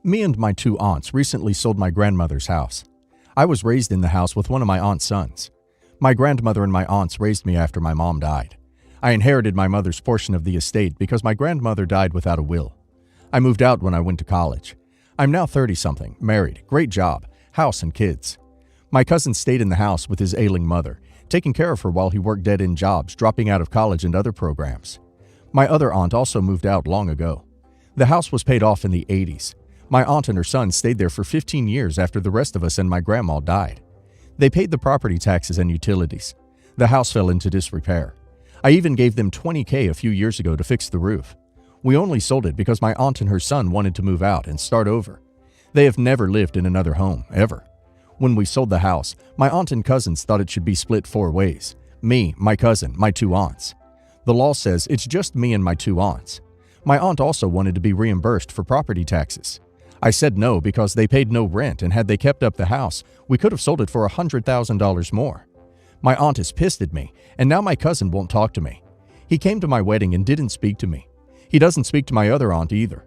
Me and my two aunts recently sold my grandmother's house. I was raised in the house with one of my aunt's sons. My grandmother and my aunts raised me after my mom died. I inherited my mother's portion of the estate because my grandmother died without a will. I moved out when I went to college. I'm now 30-something, married, great job, house and kids. My cousin stayed in the house with his ailing mother, taking care of her while he worked dead-end jobs, dropping out of college and other programs. My other aunt also moved out long ago. The house was paid off in the 80s. My aunt and her son stayed there for 15 years after the rest of us and my grandma died. They paid the property taxes and utilities. The house fell into disrepair. I even gave them $20,000 a few years ago to fix the roof. We only sold it because my aunt and her son wanted to move out and start over. They have never lived in another home, ever. When we sold the house, my aunt and cousins thought it should be split 4 ways. Me, my cousin, my two aunts. The law says it's just me and my two aunts. My aunt also wanted to be reimbursed for property taxes. I said no because they paid no rent, and had they kept up the house, we could have sold it for $100,000 more. My aunt is pissed at me, and now my cousin won't talk to me. He came to my wedding and didn't speak to me. He doesn't speak to my other aunt either.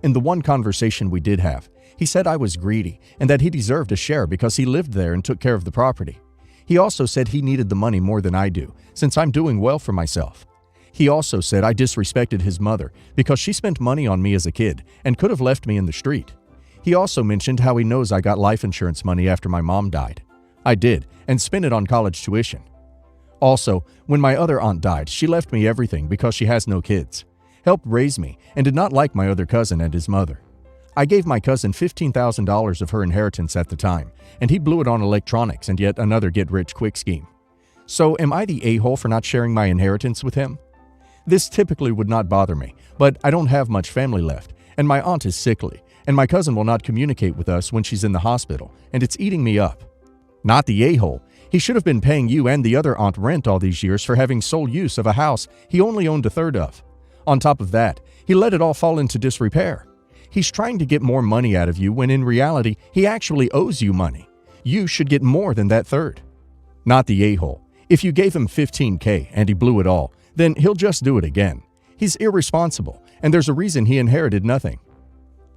In the one conversation we did have, he said I was greedy and that he deserved a share because he lived there and took care of the property. He also said he needed the money more than I do, since I'm doing well for myself. He also said I disrespected his mother because she spent money on me as a kid and could have left me in the street. He also mentioned how he knows I got life insurance money after my mom died. I did, and spent it on college tuition. Also, when my other aunt died, she left me everything because she has no kids, helped raise me, and did not like my other cousin and his mother. I gave my cousin $15,000 of her inheritance at the time, and he blew it on electronics and yet another get-rich-quick scheme. So am I the a-hole for not sharing my inheritance with him? This typically would not bother me, but I don't have much family left, and my aunt is sickly, and my cousin will not communicate with us when she's in the hospital, and it's eating me up. Not the a-hole. He should have been paying you and the other aunt rent all these years for having sole use of a house he only owned a third of. On top of that, he let it all fall into disrepair. He's trying to get more money out of you when in reality, he actually owes you money. You should get more than that third. Not the a-hole. If you gave him $15,000 and he blew it all, then he'll just do it again. He's irresponsible, and there's a reason he inherited nothing.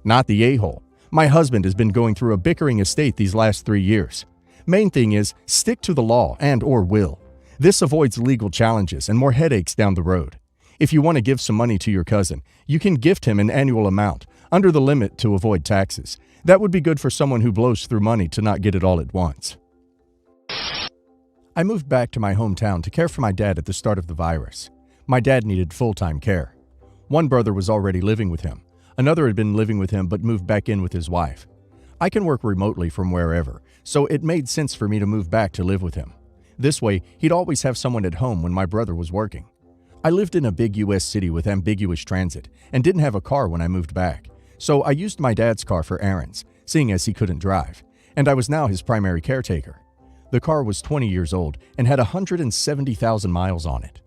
Not the a-hole. My husband has been going through a bickering estate these last 3 years. Main thing is, stick to the law and/or will. This avoids legal challenges and more headaches down the road. If you want to give some money to your cousin, you can gift him an annual amount, under the limit to avoid taxes. That would be good for someone who blows through money to not get it all at once. I moved back to my hometown to care for my dad at the start of the virus. My dad needed full-time care. One brother was already living with him. Another had been living with him but moved back in with his wife. I can work remotely from wherever, so it made sense for me to move back to live with him. This way, he'd always have someone at home when my brother was working. I lived in a big U.S. city with ambiguous transit and didn't have a car when I moved back, so I used my dad's car for errands, seeing as he couldn't drive, and I was now his primary caretaker. The car was 20 years old and had 170,000 miles on it.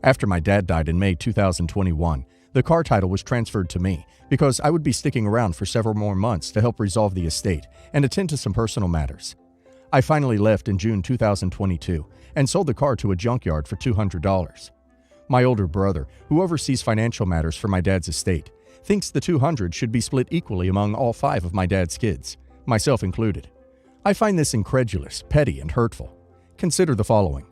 After my dad died in May 2021, the car title was transferred to me because I would be sticking around for several more months to help resolve the estate and attend to some personal matters. I finally left in June 2022 and sold the car to a junkyard for $200. My older brother, who oversees financial matters for my dad's estate, thinks the $200 should be split equally among all 5 of my dad's kids, myself included. I find this incredulous, petty, and hurtful. Consider the following.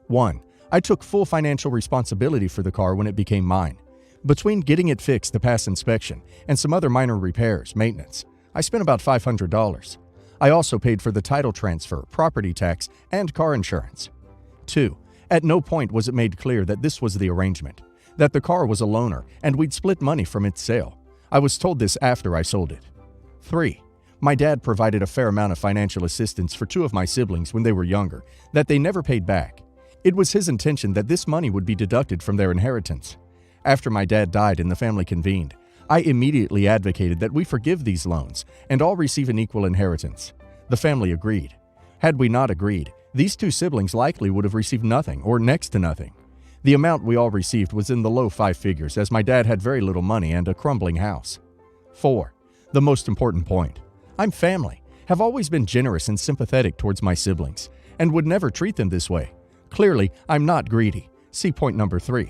1. I took full financial responsibility for the car when it became mine. Between getting it fixed to pass inspection and some other minor repairs, maintenance, I spent about $500. I also paid for the title transfer, property tax, and car insurance. 2. At no point was it made clear that this was the arrangement, that the car was a loaner and we'd split money from its sale. I was told this after I sold it. 3. My dad provided a fair amount of financial assistance for 2 of my siblings when they were younger that they never paid back. It was his intention that this money would be deducted from their inheritance. After my dad died and the family convened, I immediately advocated that we forgive these loans and all receive an equal inheritance. The family agreed. Had we not agreed, these 2 siblings likely would have received nothing or next to nothing. The amount we all received was in the low 5 figures as my dad had very little money and a crumbling house. 4. The most important point. I'm family, have always been generous and sympathetic towards my siblings, and would never treat them this way. Clearly, I'm not greedy. See point number 3.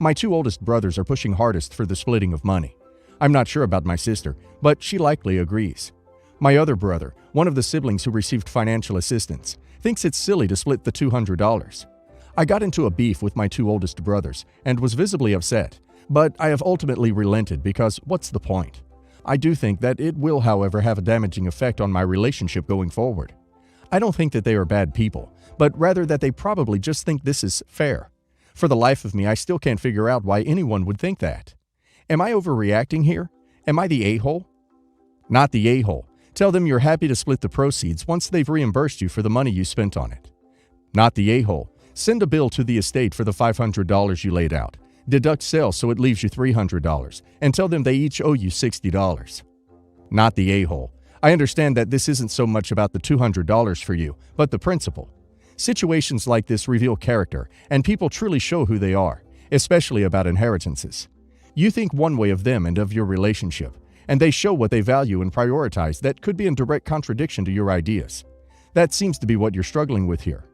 My 2 oldest brothers are pushing hardest for the splitting of money. I'm not sure about my sister, but she likely agrees. My other brother, one of the siblings who received financial assistance, thinks it's silly to split the $200. I got into a beef with my two oldest brothers and was visibly upset, but I have ultimately relented because what's the point? I do think that it will, however, have a damaging effect on my relationship going forward. I don't think that they are bad people, but rather that they probably just think this is fair. For the life of me, I still can't figure out why anyone would think that. Am I overreacting here? Am I the a-hole? Not the a-hole. Tell them you're happy to split the proceeds once they've reimbursed you for the money you spent on it. Not the a-hole. Send a bill to the estate for the $500 you laid out. Deduct sales so it leaves you $300, and tell them they each owe you $60. Not the a-hole. I understand that this isn't so much about the $200 for you, but the principle. Situations like this reveal character, and people truly show who they are, especially about inheritances. You think one way of them and of your relationship, and they show what they value and prioritize that could be in direct contradiction to your ideas. That seems to be what you're struggling with here.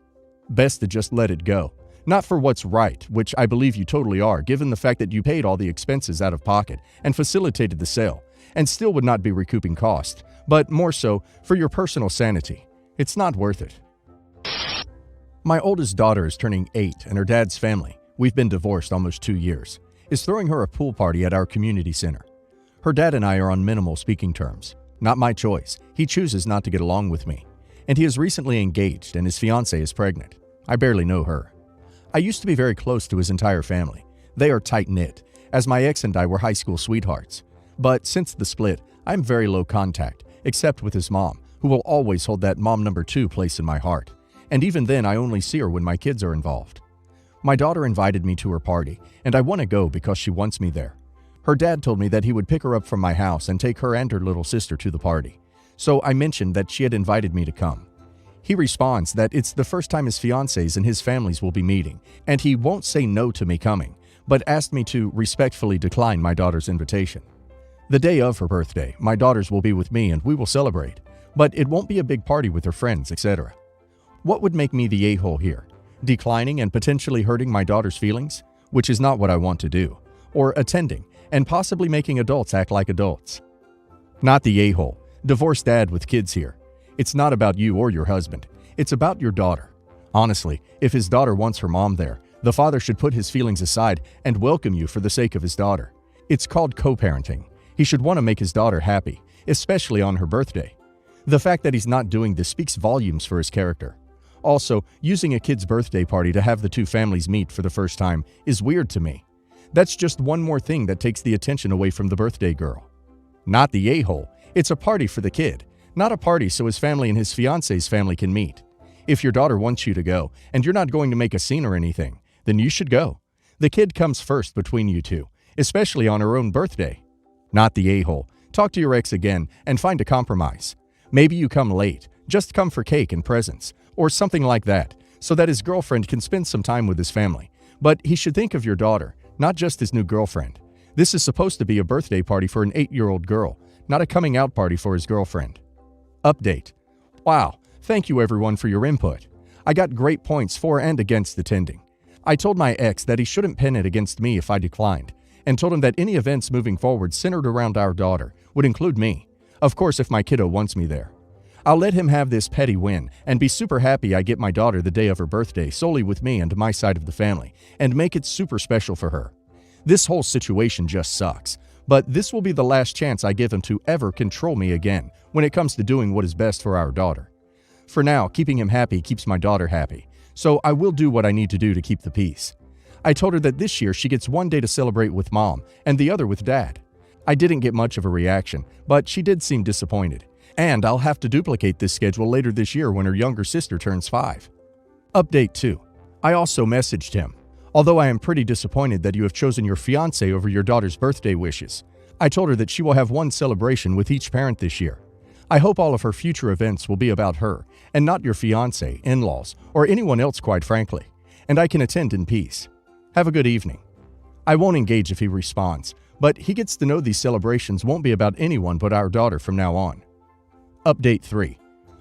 Best to just let it go. Not for what's right, which I believe you totally are, given the fact that you paid all the expenses out of pocket and facilitated the sale, and still would not be recouping cost, but more so for your personal sanity. It's not worth it. My oldest daughter is turning 8, and her dad's family, we've been divorced almost 2 years, is throwing her a pool party at our community center. Her dad and I are on minimal speaking terms. Not my choice. He chooses not to get along with me. And he is recently engaged, and his fiancée is pregnant. I barely know her. I used to be very close to his entire family. They are tight-knit, as my ex and I were high school sweethearts. But since the split, I'm very low contact, except with his mom, who will always hold that mom number 2 place in my heart. And even then, I only see her when my kids are involved. My daughter invited me to her party, and I want to go because she wants me there. Her dad told me that he would pick her up from my house and take her and her little sister to the party. So I mentioned that she had invited me to come. He responds that it's the first time his fiancés and his families will be meeting, and he won't say no to me coming, but asked me to respectfully decline my daughter's invitation. The day of her birthday, my daughters will be with me and we will celebrate, but it won't be a big party with her friends, etc. What would make me the a-hole here? Declining and potentially hurting my daughter's feelings, which is not what I want to do, or attending and possibly making adults act like adults? Not the a-hole. Divorced dad with kids here. It's not about you or your husband. It's about your daughter. Honestly, if his daughter wants her mom there, the father should put his feelings aside and welcome you for the sake of his daughter. It's called co-parenting. He should want to make his daughter happy, especially on her birthday. The fact that he's not doing this speaks volumes for his character. Also, using a kid's birthday party to have the two families meet for the first time is weird to me. That's just one more thing that takes the attention away from the birthday girl. Not the a-hole. It's a party for the kid, not a party so his family and his fiancé's family can meet. If your daughter wants you to go, and you're not going to make a scene or anything, then you should go. The kid comes first between you two, especially on her own birthday. Not the a-hole. Talk to your ex again and find a compromise. Maybe you come late, just come for cake and presents, or something like that, so that his girlfriend can spend some time with his family. But he should think of your daughter, not just his new girlfriend. This is supposed to be a birthday party for an 8-year-old girl, not a coming out party for his girlfriend. Update. Wow, thank you everyone for your input. I got great points for and against attending. I told my ex that he shouldn't pin it against me if I declined, and told him that any events moving forward centered around our daughter would include me. Of course, if my kiddo wants me there. I'll let him have this petty win and be super happy I get my daughter the day of her birthday solely with me and my side of the family, and make it super special for her. This whole situation just sucks, but this will be the last chance I give him to ever control me again when it comes to doing what is best for our daughter. For now, keeping him happy keeps my daughter happy, so I will do what I need to do to keep the peace. I told her that this year she gets one day to celebrate with mom and the other with dad. I didn't get much of a reaction, but she did seem disappointed. And I'll have to duplicate this schedule later this year when her younger sister turns 5. Update 2. I also messaged him. Although I am pretty disappointed that you have chosen your fiancé over your daughter's birthday wishes, I told her that she will have one celebration with each parent this year. I hope all of her future events will be about her, and not your fiancé, in-laws, or anyone else quite frankly, and I can attend in peace. Have a good evening. I won't engage if he responds, but he gets to know these celebrations won't be about anyone but our daughter from now on. Update 3.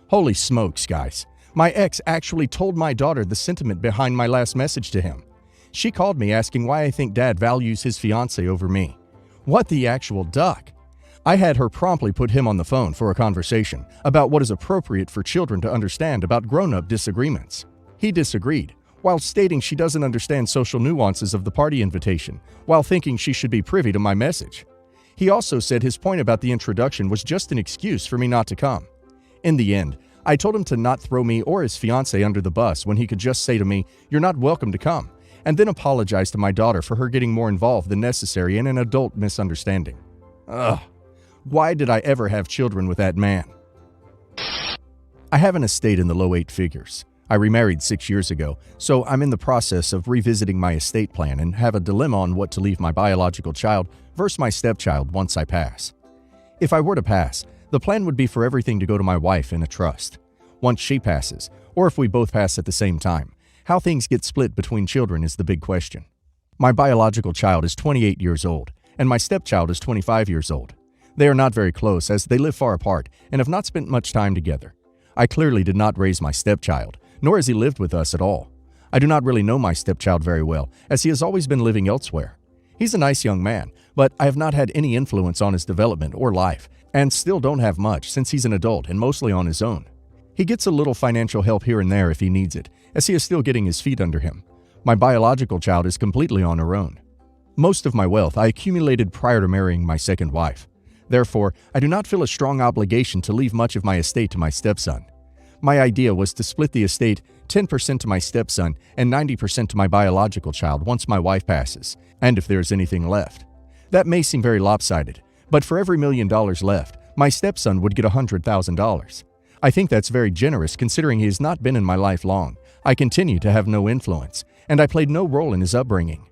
Holy smokes, guys. My ex actually told my daughter the sentiment behind my last message to him. She called me asking why I think dad values his fiancé over me. What the actual duck? I had her promptly put him on the phone for a conversation about what is appropriate for children to understand about grown-up disagreements. He disagreed, while stating she doesn't understand social nuances of the party invitation, while thinking she should be privy to my message. He also said his point about the introduction was just an excuse for me not to come. In the end, I told him to not throw me or his fiancée under the bus when he could just say to me, "You're not welcome to come," and then apologize to my daughter for her getting more involved than necessary in an adult misunderstanding. Ugh. Why did I ever have children with that man? I have an estate in the low 8 figures. I remarried 6 years ago, so I'm in the process of revisiting my estate plan and have a dilemma on what to leave my biological child versus my stepchild once I pass. If I were to pass, the plan would be for everything to go to my wife in a trust. Once she passes, or if we both pass at the same time, how things get split between children is the big question. My biological child is 28 years old, and my stepchild is 25 years old. They are not very close as they live far apart and have not spent much time together. I clearly did not raise my stepchild, nor has he lived with us at all. I do not really know my stepchild very well, as he has always been living elsewhere. He's a nice young man, but I have not had any influence on his development or life, and still don't have much since he's an adult and mostly on his own. He gets a little financial help here and there if he needs it, as he is still getting his feet under him. My biological child is completely on her own. Most of my wealth I accumulated prior to marrying my second wife. Therefore, I do not feel a strong obligation to leave much of my estate to my stepson. My idea was to split the estate 10% to my stepson and 90% to my biological child once my wife passes, and if there is anything left. That may seem very lopsided, but for every $1 million left, my stepson would get $100,000. I think that's very generous considering he has not been in my life long. I continue to have no influence, and I played no role in his upbringing.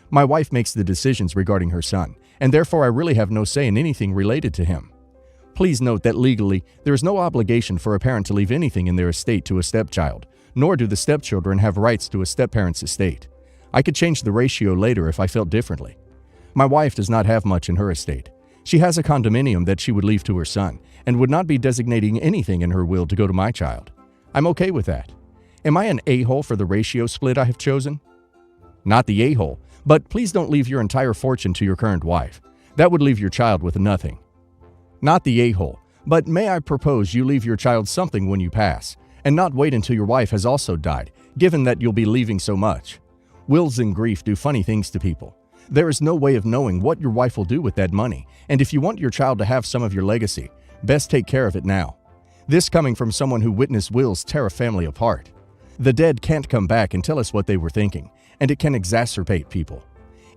My wife makes the decisions regarding her son, and therefore I really have no say in anything related to him. Please note that legally, there is no obligation for a parent to leave anything in their estate to a stepchild, nor do the stepchildren have rights to a stepparent's estate. I could change the ratio later if I felt differently. My wife does not have much in her estate. She has a condominium that she would leave to her son, and would not be designating anything in her will to go to my child. I'm okay with that. Am I an a-hole for the ratio split I have chosen? Not the a-hole, but please don't leave your entire fortune to your current wife. That would leave your child with nothing. Not the a-hole, but may I propose you leave your child something when you pass, and not wait until your wife has also died, given that you'll be leaving so much. Wills and grief do funny things to people. There is no way of knowing what your wife will do with that money, and if you want your child to have some of your legacy, best take care of it now. This coming from someone who witnessed wills tear a family apart. The dead can't come back and tell us what they were thinking, and it can exacerbate people.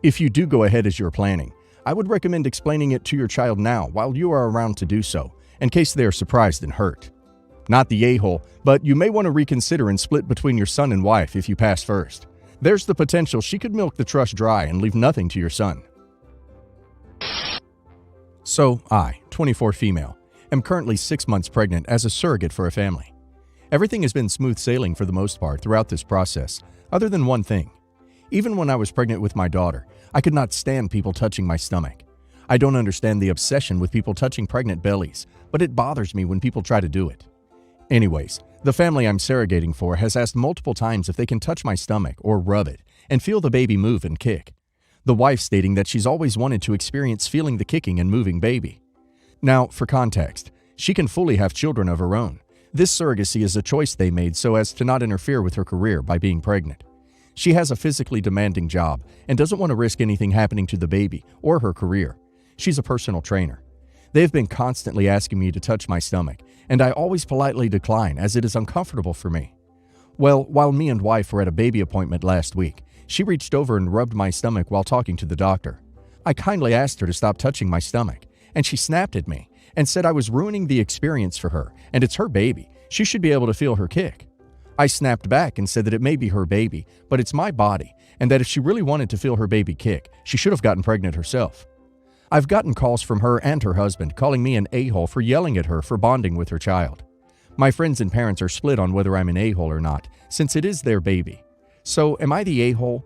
If you do go ahead as you're planning, I would recommend explaining it to your child now while you are around to do so, in case they are surprised and hurt. Not the a-hole, but you may want to reconsider and split between your son and wife if you pass first. There's the potential she could milk the trust dry and leave nothing to your son. So, I, 24 female, am currently 6 months pregnant as a surrogate for a family. Everything has been smooth sailing for the most part throughout this process, other than one thing. Even when I was pregnant with my daughter, I could not stand people touching my stomach. I don't understand the obsession with people touching pregnant bellies, but it bothers me when people try to do it. Anyways, the family I'm surrogating for has asked multiple times if they can touch my stomach or rub it and feel the baby move and kick. The wife stating that she's always wanted to experience feeling the kicking and moving baby. Now, for context, she can fully have children of her own. This surrogacy is a choice they made so as to not interfere with her career by being pregnant. She has a physically demanding job and doesn't want to risk anything happening to the baby or her career. She's a personal trainer. They've been constantly asking me to touch my stomach, and I always politely decline as it is uncomfortable for me. Well, while me and wife were at a baby appointment last week, she reached over and rubbed my stomach while talking to the doctor. I kindly asked her to stop touching my stomach, and she snapped at me and said I was ruining the experience for her, and it's her baby. She should be able to feel her kick. I snapped back and said that it may be her baby, but it's my body, and that if she really wanted to feel her baby kick, she should have gotten pregnant herself. I've gotten calls from her and her husband calling me an a-hole for yelling at her for bonding with her child. My friends and parents are split on whether I'm an a-hole or not, since it is their baby. So, am I the a-hole?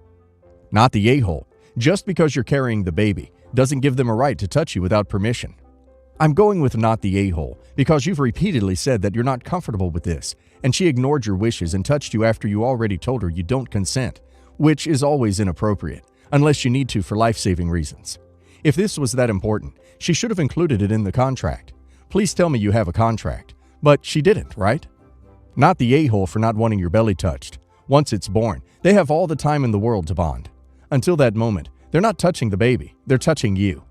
Not the a-hole. Just because you're carrying the baby doesn't give them a right to touch you without permission. I'm going with not the a-hole because you've repeatedly said that you're not comfortable with this, and she ignored your wishes and touched you after you already told her you don't consent, which is always inappropriate, unless you need to for life-saving reasons. If this was that important, she should have included it in the contract. Please tell me you have a contract. But she didn't, right? Not the a-hole for not wanting your belly touched. Once it's born, they have all the time in the world to bond. Until that moment, they're not touching the baby, they're touching you.